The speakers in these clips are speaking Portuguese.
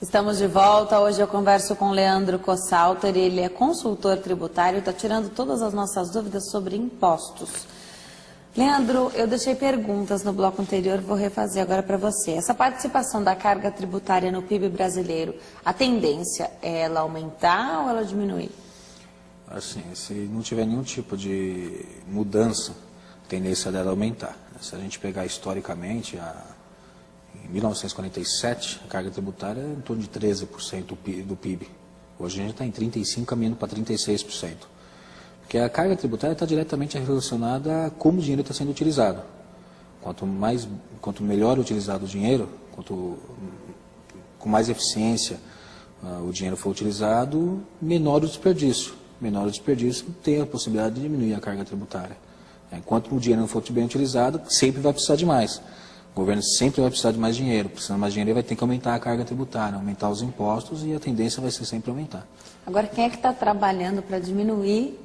Estamos de volta. Hoje eu converso com Leandro Kossalter. Ele é consultor tributário e está tirando todas as nossas dúvidas sobre impostos. Leandro, eu deixei perguntas no bloco anterior, vou refazer agora para você. Essa participação da carga tributária no PIB brasileiro, a tendência é ela aumentar ou ela diminuir? Assim, se não tiver nenhum tipo de mudança, a tendência dela é aumentar. Se a gente pegar historicamente, em 1947, a carga tributária é em torno de 13% do PIB. Hoje a gente está em 35%, caminhando para 36%. Porque a carga tributária está diretamente relacionada a como o dinheiro está sendo utilizado. Quanto melhor utilizado o dinheiro, com mais eficiência o dinheiro for utilizado, menor o desperdício. Menor o desperdício tem a possibilidade de diminuir a carga tributária. Enquanto o dinheiro não for bem utilizado, sempre vai precisar de mais. O governo sempre vai precisar de mais dinheiro. Precisando de mais dinheiro, ele vai ter que aumentar a carga tributária, aumentar os impostos e a tendência vai ser sempre aumentar. Agora, quem é que está trabalhando para diminuir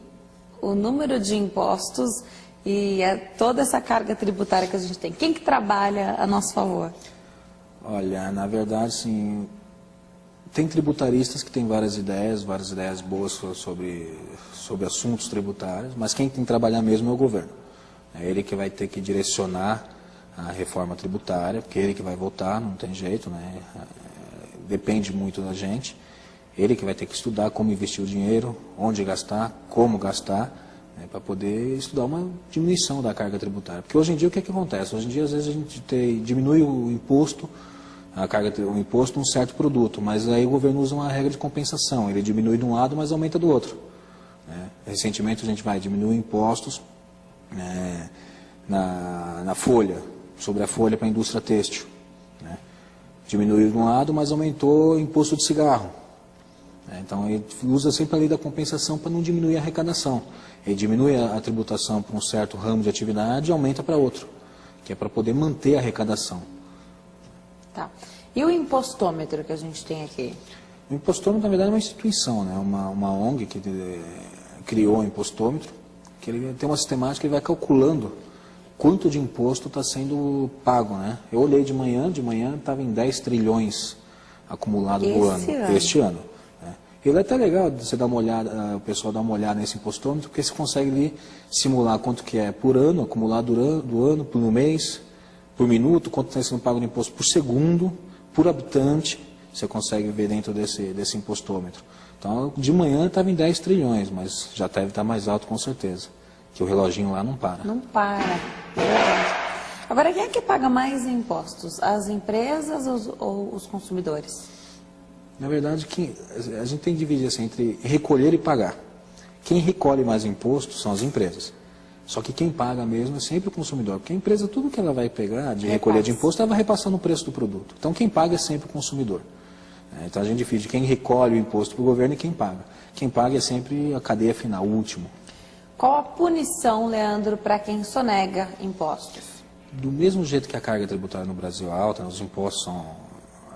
o número de impostos e toda essa carga tributária que a gente tem? Quem que trabalha a nosso favor? Olha, na verdade, sim, tem tributaristas que têm várias ideias boas sobre assuntos tributários, mas quem tem que trabalhar mesmo é o governo. É ele que vai ter que direcionar a reforma tributária, porque é ele que vai votar, não tem jeito, né? Depende muito da gente. Ele que vai ter que estudar como investir o dinheiro, onde gastar, como gastar, né, para poder estudar uma diminuição da carga tributária. Porque hoje em dia o que acontece? Hoje em dia às vezes a gente diminui o imposto, o imposto num certo produto, mas aí o governo usa uma regra de compensação. Ele diminui de um lado, mas aumenta do outro. Né? Recentemente a gente vai diminuir impostos na folha, sobre a folha para a indústria têxtil. Né? Diminuiu de um lado, mas aumentou o imposto de cigarro. Então, ele usa sempre a lei da compensação para não diminuir a arrecadação. Ele diminui a tributação para um certo ramo de atividade e aumenta para outro, que é para poder manter a arrecadação. Tá. E o impostômetro que a gente tem aqui? O impostômetro, na verdade, é uma instituição, né? uma ONG que criou o impostômetro, que ele tem uma sistemática que vai calculando quanto de imposto está sendo pago. Né? Eu olhei de manhã estava em 10 trilhões acumulado do ano, este ano. Ele é até legal você dar uma olhada, o pessoal dar uma olhada nesse impostômetro, porque você consegue ali simular quanto que é por ano, acumulado do ano, por mês, por minuto, quanto está sendo pago de imposto por segundo, por habitante, você consegue ver dentro desse impostômetro. Então, de manhã estava em 10 trilhões, mas já deve estar mais alto com certeza, que o reloginho lá não para. Não para, é verdade. Agora, quem é que paga mais impostos? As empresas ou os consumidores? Na verdade, a gente tem que dividir assim, entre recolher e pagar. Quem recolhe mais imposto são as empresas. Só que quem paga mesmo é sempre o consumidor. Porque a empresa, tudo que ela vai pegar de recolher de imposto, ela vai repassar no preço do produto. Então, quem paga é sempre o consumidor. Então, a gente divide quem recolhe o imposto para o governo e quem paga. Quem paga é sempre a cadeia final, o último. Qual a punição, Leandro, para quem sonega impostos? Do mesmo jeito que a carga tributária no Brasil é alta, os impostos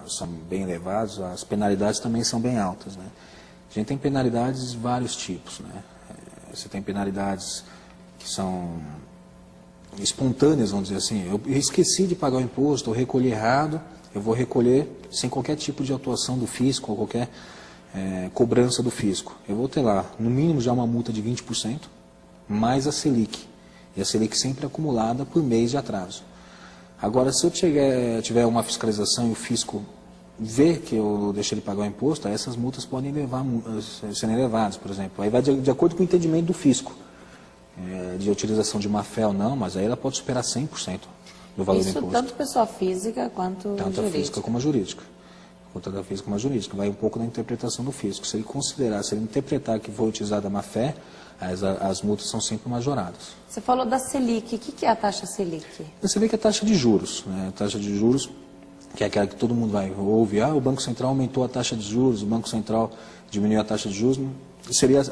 são bem elevados, as penalidades também são bem altas. Né? A gente tem penalidades de vários tipos. Né? Você tem penalidades que são espontâneas, vamos dizer assim. Eu esqueci de pagar o imposto, eu recolhi errado, eu vou recolher sem qualquer tipo de atuação do fisco ou qualquer cobrança do fisco. Eu vou ter lá, no mínimo, já uma multa de 20%, mais a Selic. E a Selic sempre acumulada por mês de atraso. Agora, se eu tiver uma fiscalização e o fisco ver que eu deixei ele pagar o imposto, aí essas multas podem serem elevadas, por exemplo. Aí vai de acordo com o entendimento do fisco, de utilização de má-fé ou não, mas aí ela pode superar 100% do valor do imposto. Isso tanto pessoa física quanto jurídica. Tanto a física como a jurídica. Tanto a física como a jurídica. Vai um pouco da interpretação do fisco. Se ele interpretar que foi utilizada a má-fé, as multas são sempre majoradas. Você falou da Selic. O que é a taxa Selic? A Selic é a taxa de juros. Né? A taxa de juros, que é aquela que todo mundo vai ouvir. O Banco Central aumentou a taxa de juros, o Banco Central diminuiu a taxa de juros. Seria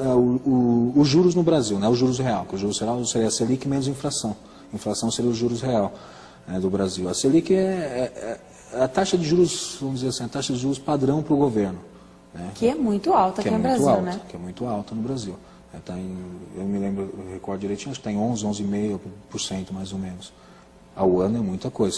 os juros no Brasil, né? O juros real. Que o juros real seria a Selic menos inflação. Inflação seria o juros real do Brasil. A Selic é a taxa de juros, vamos dizer assim, a taxa de juros padrão para o governo. Né? Que é muito alta aqui no Brasil, né? Que é muito alta no Brasil. Eu me lembro, eu recordo direitinho, acho que está em 11, 11,5% mais ou menos. Ao ano é muita coisa.